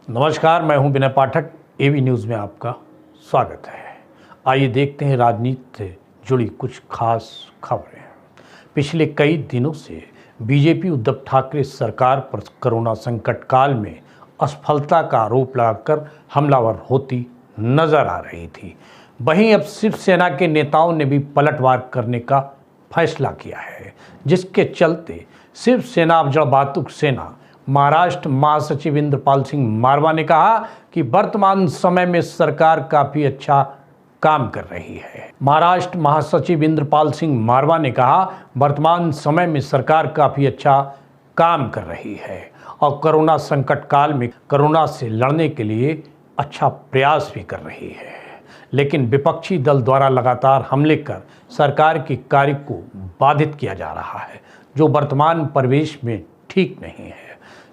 नमस्कार, मैं हूं विनय पाठक। एवी न्यूज़ में आपका स्वागत है। आइए देखते हैं राजनीति से जुड़ी कुछ खास खबरें। पिछले कई दिनों से बीजेपी उद्धव ठाकरे सरकार पर कोरोना संकट काल में असफलता का आरोप लगाकर हमलावर होती नजर आ रही थी। वहीं अब शिवसेना के नेताओं ने भी पलटवार करने का फैसला किया है, जिसके चलते शिवसेना अफजल बहादुर सेना महाराष्ट्र महासचिव इंद्रपाल सिंह मारवा ने कहा कि वर्तमान समय में सरकार काफ़ी अच्छा काम कर रही है। महाराष्ट्र महासचिव इंद्रपाल सिंह मारवा ने कहा, वर्तमान समय में सरकार काफ़ी अच्छा काम कर रही है और कोरोना संकट काल में कोरोना से लड़ने के लिए अच्छा प्रयास भी कर रही है। लेकिन विपक्षी दल द्वारा लगातार हमले कर सरकार के कार्य को बाधित किया जा रहा है, जो वर्तमान परिवेश में ठीक नहीं है।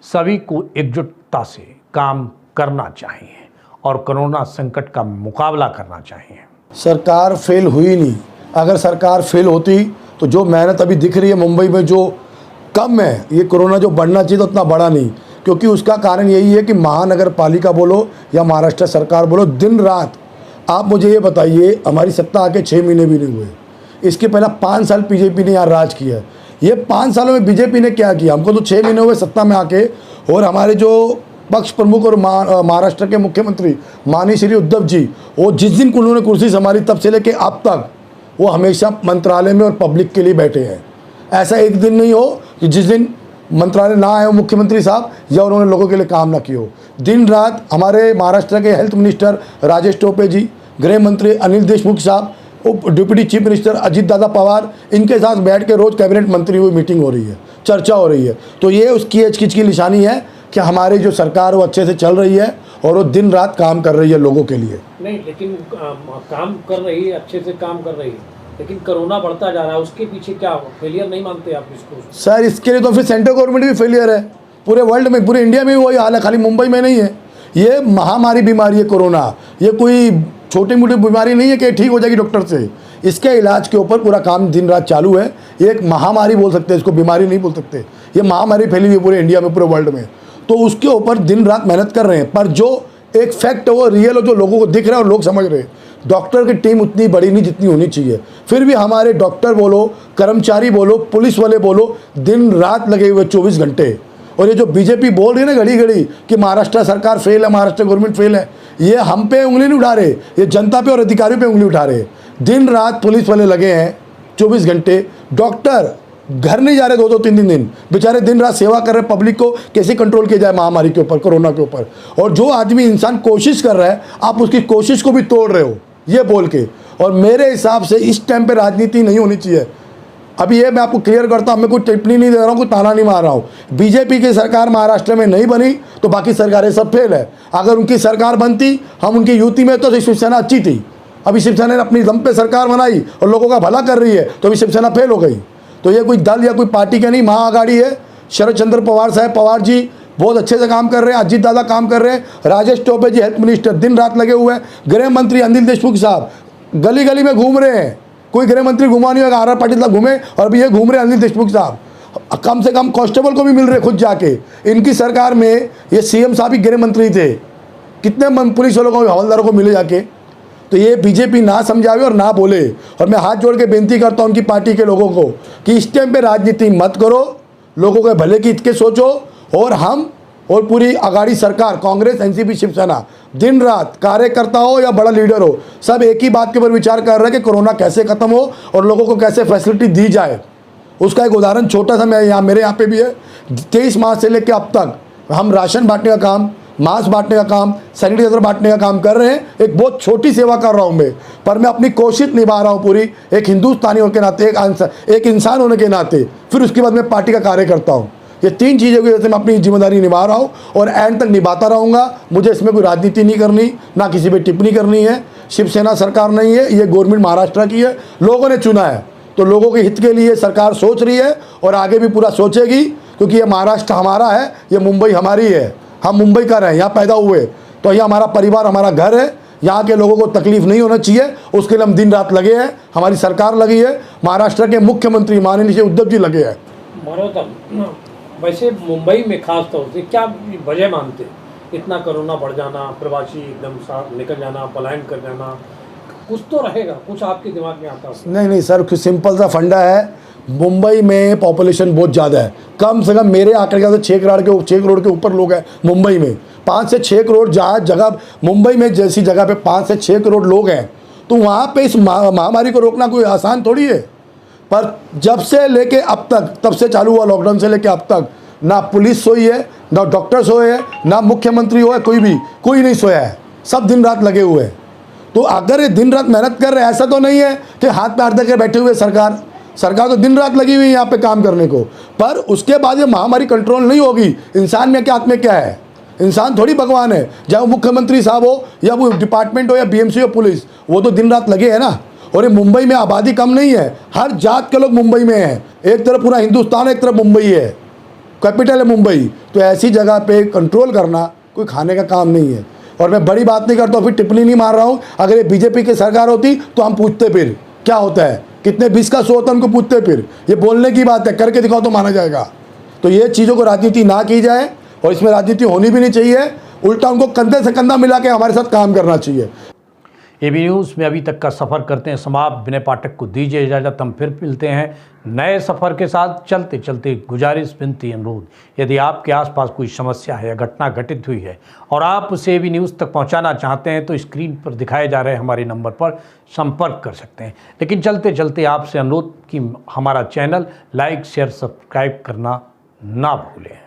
सभी को एकजुटता से काम करना चाहिए और कोरोना संकट का मुकाबला करना चाहिए। सरकार फेल हुई नहीं। अगर सरकार फेल होती तो जो मेहनत अभी दिख रही है मुंबई में जो कम है, ये कोरोना जो बढ़ना चाहिए तो उतना बढ़ा नहीं, क्योंकि उसका कारण यही है कि महानगर पालिका बोलो या महाराष्ट्र सरकार बोलो, दिन रात। आप मुझे ये बताइए, हमारी सत्ता आके 6 महीने भी नहीं हुए, इसके पहले 5 साल बीजेपी ने यहाँ राज किया। ये 5 सालों में बीजेपी ने क्या किया? हमको तो 6 महीने हुए सत्ता में आके, और हमारे जो पक्ष प्रमुख और महाराष्ट्र के मुख्यमंत्री माननीय श्री उद्धव जी, वो जिस दिन उन्होंने कुर्सी संभाली तब से लेके अब तक वो हमेशा मंत्रालय में और पब्लिक के लिए बैठे हैं। ऐसा एक दिन नहीं हो कि जिस दिन मंत्रालय ना आए हो मुख्यमंत्री साहब या उन्होंने लोगों के लिए काम ना किया हो। दिन रात हमारे महाराष्ट्र के हेल्थ मिनिस्टर राजेश टोपे जी, गृह मंत्री अनिल देशमुख साहब, deputy chief minister Ajit Dada Pawar, इनके साथ बैठ के रोज़ कैबिनेट मंत्री हुई मीटिंग हो रही है, चर्चा हो रही है। तो ये उसकी एचकिच की निशानी है कि हमारी जो सरकार वो अच्छे से चल रही है और वो दिन रात काम कर रही है लोगों के लिए। नहीं, लेकिन काम कर रही है, अच्छे से काम कर रही है, लेकिन कोरोना बढ़ता जा रहा है, उसके पीछे क्या फेलियर नहीं मानते आप इसको? सर, इसके लिए तो फिर सेंट्रल गवर्नमेंट भी फेलियर है। पूरे वर्ल्ड में, पूरे इंडिया में भी वही हाल है, खाली मुंबई में नहीं है। ये महामारी बीमारी है कोरोना, ये कोई छोटी मोटी बीमारी नहीं है कि ठीक हो जाएगी डॉक्टर से। इसके इलाज के ऊपर पूरा काम दिन रात चालू है। ये एक महामारी बोल सकते हैं इसको, बीमारी नहीं बोल सकते। ये महामारी फैली हुई है पूरे इंडिया में, पूरे वर्ल्ड में, तो उसके ऊपर दिन रात मेहनत कर रहे हैं। पर जो एक फैक्ट है वो रियल हो, जो लोगों को दिख रहा है और लोग समझ रहे हैं। डॉक्टर की टीम उतनी बड़ी नहीं जितनी होनी चाहिए, फिर भी हमारे डॉक्टर बोलो, कर्मचारी बोलो, पुलिस वाले बोलो, दिन रात लगे हुए 24 घंटे। और ये जो बीजेपी बोल रही है ना घड़ी घड़ी कि महाराष्ट्र सरकार फेल है, महाराष्ट्र गवर्नमेंट फेल है, ये हम पे उंगली नहीं उठा रहे, ये जनता पे और अधिकारियों पे उंगली उठा रहे। दिन रात पुलिस वाले लगे हैं 24 घंटे। डॉक्टर घर नहीं जा रहे 2-2 3-3 दिन, बेचारे दिन रात सेवा कर रहे हैं पब्लिक को कैसे कंट्रोल किया जाए महामारी के ऊपर, कोरोना के ऊपर। और जो आदमी इंसान कोशिश कर रहा है, आप उसकी कोशिश को भी तोड़ रहे हो ये बोल के। और मेरे हिसाब से इस टाइम पे राजनीति नहीं होनी चाहिए। अभी ये मैं आपको क्लियर करता हूँ, मैं कोई टिप्पणी नहीं दे रहा हूँ, कोई ताना नहीं मार रहा हूँ। बीजेपी की सरकार महाराष्ट्र में नहीं बनी तो बाकी सरकारें सब फेल है। अगर उनकी सरकार बनती, हम उनकी युति में, तो शिवसेना अच्छी थी। अभी शिवसेना ने अपनी दम पे सरकार बनाई और लोगों का भला कर रही है, तो अभी शिवसेना फेल हो गई। तो ये कोई दल या कोई पार्टी का नहीं, महाआघाड़ी है। शरद चंद्र पवार साहब, पवार जी बहुत अच्छे से काम कर रहे हैं, अजीत दादा काम कर रहे हैं, राजेश टोपे जी हेल्थ मिनिस्टर दिन रात लगे हुए हैं, गृह मंत्री अनिल देशमुख साहब गली गली में घूम रहे हैं। कोई गृह मंत्री घुमा नहीं होगा, आर पाटिल घूमे और अभी ये घूम रहे अनिल देशमुख साहब। कम से कम कांस्टेबल को भी मिल रहे खुद जाके। इनकी सरकार में ये सीएम साहब ही गृह मंत्री थे, कितने पुलिस वालों को, हवलदारों को मिले जाके। तो ये बीजेपी ना समझावे और ना बोले। और मैं हाथ जोड़ के बेनती करता हूँ उनकी पार्टी के लोगों को कि इस टाइम पे राजनीति मत करो, लोगों के भले की हित के सोचो। और हम और पूरी आघाड़ी सरकार, कांग्रेस, एनसीपी, शिवसेना, दिन रात कार्यकर्ता हो या बड़ा लीडर हो, सब एक ही बात के ऊपर विचार कर रहे हैं कि कोरोना कैसे खत्म हो और लोगों को कैसे फैसिलिटी दी जाए। उसका एक उदाहरण छोटा सा मेरे यहाँ पे भी है। 23 मार्च से लेकर अब तक हम राशन बांटने का काम, मास्क बांटने का काम, सैनिटाइजर बांटने का काम कर रहे हैं। एक बहुत छोटी सेवा कर रहा हूँ मैं, पर मैं अपनी कोशिश निभा रहा हूँ पूरी, एक हिंदुस्तानी होने के नाते, एक इंसान होने के नाते। फिर उसके बाद मैं पार्टी का कार्य करता हूँ। ये 3 चीज़ों की वजह से मैं अपनी जिम्मेदारी निभा रहा हूँ और एंड तक निभाता रहूँगा। मुझे इसमें कोई राजनीति नहीं करनी, ना किसी पे टिप्पणी करनी है। शिवसेना सरकार नहीं है, ये गवर्नमेंट महाराष्ट्र की है, लोगों ने चुना है, तो लोगों के हित के लिए सरकार सोच रही है और आगे भी पूरा सोचेगी, क्योंकि ये महाराष्ट्र हमारा है, ये मुंबई हमारी है, हम मुंबई का रहे, यहाँ पैदा हुए, तो ये हमारा परिवार, हमारा घर है। यहाँ के लोगों को तकलीफ नहीं होना चाहिए, उसके लिए हम दिन रात लगे हैं। हमारी सरकार लगी है, महाराष्ट्र के मुख्यमंत्री माननीय उद्धव जी लगे हैं। वैसे मुंबई में खास तौर से क्या वजह मानते इतना कोरोना बढ़ जाना, प्रवासी एकदम साथ निकल जाना, पलायन कर जाना, कुछ तो रहेगा, कुछ आपके दिमाग में आता है? नहीं नहीं सर, कुछ सिंपल सा फंडा है। मुंबई में पॉपुलेशन बहुत ज़्यादा है, कम से कम मेरे आंकड़े के 6 करोड़ के ऊपर लोग हैं मुंबई में। 5 से 6 करोड़ जगह मुंबई में जैसी जगह पे 5 से 6 करोड़ लोग हैं, तो वहाँ पे इस महामारी को रोकना कोई आसान थोड़ी है। पर जब से लेके अब तक, तब से चालू हुआ लॉकडाउन से लेके अब तक, ना पुलिस सोई है, ना डॉक्टर सोए हैं, ना मुख्यमंत्री हो है, कोई नहीं सोया है, सब दिन रात लगे हुए हैं। तो अगर ये दिन रात मेहनत कर रहे हैं, ऐसा तो नहीं है कि हाथ पे हाथ देकर बैठे हुए सरकार तो दिन रात लगी हुई है यहाँ पे काम करने को। पर उसके बाद ये महामारी कंट्रोल नहीं होगी। इंसान में क्या, हाथ में क्या है? इंसान थोड़ी भगवान है। चाहे वो मुख्यमंत्री साहब हो या वो डिपार्टमेंट हो या बीएमसी हो पुलिस, वो तो दिन रात लगे हैं ना। और ये मुंबई में आबादी कम नहीं है, हर जात के लोग मुंबई में हैं। एक तरफ पूरा हिंदुस्तान है, एक तरफ मुंबई है, कैपिटल है मुंबई। तो ऐसी जगह पे कंट्रोल करना कोई खाने का काम नहीं है। और मैं बड़ी बात नहीं करता, फिर टिप्पणी नहीं मार रहा हूँ। अगर ये बीजेपी की सरकार होती तो हम पूछते फिर क्या होता है, कितने 20 का 100 होता है, उनको पूछते फिर। ये बोलने की बात है, करके दिखाओ तो माना जाएगा। तो ये चीज़ों को राजनीति ना की जाए, और इसमें राजनीति होनी भी नहीं चाहिए। उल्टा उनको कंधे से कंधा मिला के हमारे साथ काम करना चाहिए। एबी न्यूज़ में अभी तक का सफ़र करते हैं समाप्त। विनय पाठक को दीजिए इजाज़त, हम फिर मिलते हैं नए सफ़र के साथ। चलते चलते गुजारिश, विनती, अनुरोध, यदि आपके आसपास कोई समस्या है या घटना घटित हुई है और आप उसे एबी न्यूज़ तक पहुंचाना चाहते हैं, तो स्क्रीन पर दिखाए जा रहे हमारे नंबर पर संपर्क कर सकते हैं। लेकिन चलते चलते आपसे अनुरोध कि हमारा चैनल लाइक, शेयर, सब्सक्राइब करना ना भूलें।